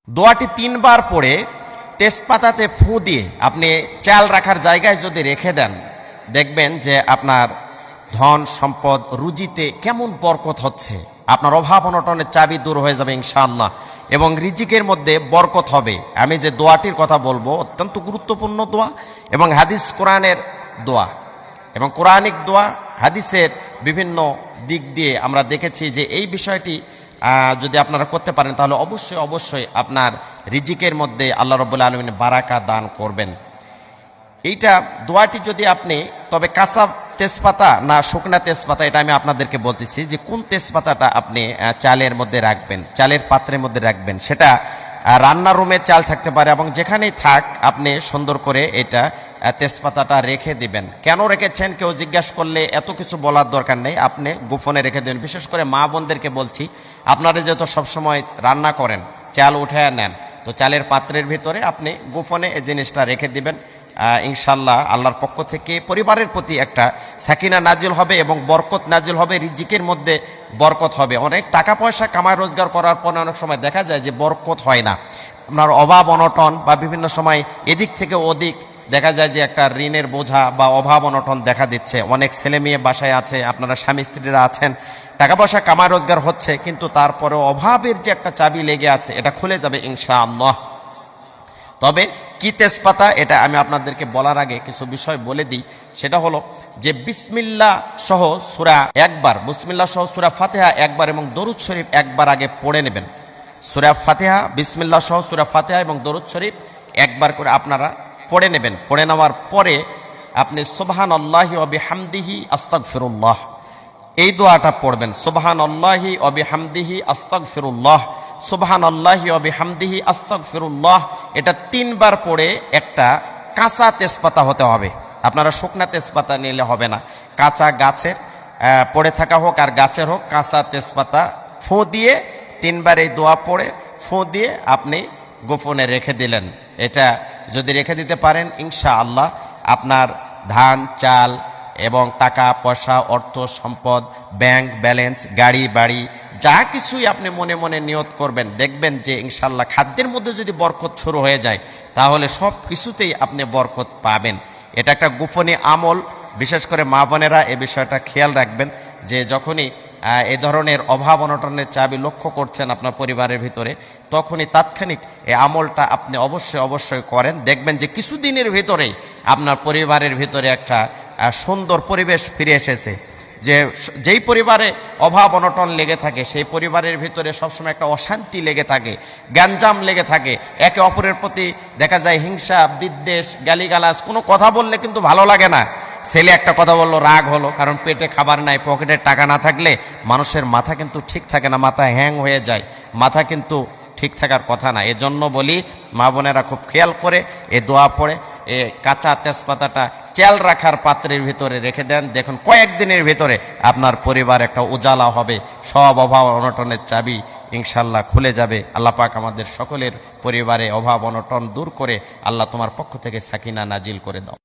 দোয়াটি ৩ বার পড়ে তেজপাতাতে ফু দিয়ে আপনি চাল রাখার জায়গায় যদি রেখে দেন, দেখবেন যে আপনার ধন সম্পদ রুজিতে কেমন বরকত হচ্ছে। আপনার অভাব অনটনের চাবি দূর হয়ে যাবে ইনশাআল্লাহ, এবং রিজিকের মধ্যে বরকত হবে। আমি যে দোয়াটির কথা বলবো অত্যন্ত গুরুত্বপূর্ণ দোয়া, এবং হাদিস কোরআনের দোয়া এবং কোরআনিক দোয়া। হাদিসের বিভিন্ন দিক দিয়ে আমরা দেখেছি যে এই বিষয়টি যদি আপনারা করতে পারেন তাহলে অবশ্যই অবশ্যই আপনার রিজিকের মধ্যে আল্লাহ রাব্বুল আলামিন বারাকা দান করবেন। এইটা দোয়াটি যদি আপনি, তবে কাঁচা তেজপাতা না শুকনা তেজপাতা, এটা আমি আপনাদেরকে বলতেছি যে কোন তেজপাতাটা আপনি চালের মধ্যে রাখবেন, চালের পাত্রের মধ্যে রাখবেন। সেটা রান্নার রুমে চাল থাকতে পারে, এবং যেখানেই থাক আপনি সুন্দর করে এটা তেজপাতাটা রেখে দিবেন। কেন রেখেছেন কেউ জিজ্ঞাসা করলে এত কিছু বলার দরকার নেই, আপনি গোপনে রেখে দেবেন। বিশেষ করে মা বোনদেরকে বলছি, আপনারা যেহেতু সবসময় রান্না করেন, চাল উঠে নেন, তো চালের পাত্রের ভিতরে আপনি গোপনে এই জিনিসটা রেখে দিবেন। ইনশাল্লাহ আল্লাহর পক্ষ থেকে পরিবারের প্রতি একটা সাকিনা নাজিল হবে এবং বরকত নাজিল হবে, রিজিকের মধ্যে বরকত হবে। অনেক টাকা পয়সা কামাই রোজগার করার পরে অনেক সময় দেখা যায় যে বরকত হয় না। আপনার অভাব অনটন বা বিভিন্ন সময় এদিক থেকে ওদিক দেখা যায় যে একটা ঋণের বোঝা বা অভাব অনটন দেখা দিচ্ছে। অনেক ছেলে মেয়ে বাসায় আছে, আপনারা স্বামী স্ত্রীরা আছেন, টাকা পয়সা কামাই রোজগার হচ্ছে, কিন্তু তারপরে অভাবের যে একটা চাবি লেগে আছে, এটা খুলে যাবে ইনশাআল্লাহ। তবে কি তেজপাতা, এটা আমি আপনাদেরকে বলার আগে কিছু বিষয় বলে দিই। সেটা হলো যে বিসমিল্লাহ সহ সূরা একবার, বিসমিল্লাহ সহ সূরা ফাতিহা একবার এবং দরুদ শরীফ একবার আগে পড়ে নেবেন। সূরা ফাতিহা, বিসমিল্লাহ সহ সূরা ফাতিহা এবং দরুদ শরীফ একবার করে আপনারা পড়ে নেবেন। পড়ে নেওয়ার পরে আপনি সুবহানাল্লাহি ওয়া বিহামদিহি আস্তাগফিরুল্লাহ, এই দোয়াটা পড়বেন। সুবহানাল্লাহি ওয়া বিহামদিহি আস্তাগফিরুল্লাহ, সুবহানাল্লাহি ওয়া বিহামদিহি আস্তাগফিরুল্লাহ। এটা 3 বার পড়ে একটা কাঁচা তেজপাতা হতে হবে। আপনারা শুকনা তেজপাতা নিলে হবে না, কাঁচা গাছের পড়ে থাকা হোক আর গাছের হোক, কাঁচা তেজপাতা ফু দিয়ে 3 বার এই দোয়া পড়ে ফু দিয়ে আপনি গোপনে রেখে দিলেন। এটা যদি রেখে দিতে পারেন ইনশাআল্লাহ আপনার ধান চাল এবং টাকা পয়সা অর্থ সম্পদ, ব্যাংক ব্যালেন্স, গাড়ি বাড়ি, যা কিছুই আপনি মনে মনে নিয়ত করবেন, দেখবেন যে ইনশাআল্লাহ খাদ্যের মধ্যে যদি বরকত শুরু হয়ে যায় তাহলে সব কিছুতেই আপনি বরকত পাবেন। এটা একটা গোপনীয় আমল। বিশেষ করে মা বোনেরা এ বিষয়টা খেয়াল রাখবেন যে যখনই এ ধরনের অভাব অনটনের চাবি লক্ষ্য করছেন আপনার পরিবারের ভিতরে, তখনই তাৎক্ষণিক এই আমলটা আপনি অবশ্যই অবশ্যই করেন। দেখবেন যে কিছুদিনের ভিতরেই আপনার পরিবারের ভিতরে একটা সুন্দর পরিবেশ ফিরে এসেছে। যেই পরিবারে অভাব অনটন লেগে থাকে সেই পরিবারের ভিতরে সবসময় একটা অশান্তি লেগে থাকে, গ্যাঞ্জাম লেগে থাকে, একে অপরের প্রতি দেখা যায় হিংসা বিদ্বেষ, গালিগালাজ। কোনো কথা বললে কিন্তু ভালো লাগে না। ছেলে একটা কথা বললো, রাগ হলো, কারণ পেটে খাবার নাই, পকেটে টাকা না থাকলে মানুষের মাথা কিন্তু ঠিক থাকে না, মাথা হ্যাং হয়ে যায়, মাথা কিন্তু ঠিক থাকার কথা না। এজন্য বলি মা বোনেরা খুব খেয়াল করে এ দোয়া পড়ে এ কাঁচা তেজপাতাটা চাল রাখার পাত্রের ভিতরে রেখে দেন। দেখুন কয়েকদিনের ভিতরে আপনার পরিবার একটা উজালা হবে, সব অভাব অনটনের চাবি ইনশাল্লাহ খুলে যাবে। আল্লাহ পাক আমাদের সকলের পরিবারে অভাব অনটন দূর করে আল্লাহ তোমার পক্ষ থেকে সাকিনা নাজিল করে দাও।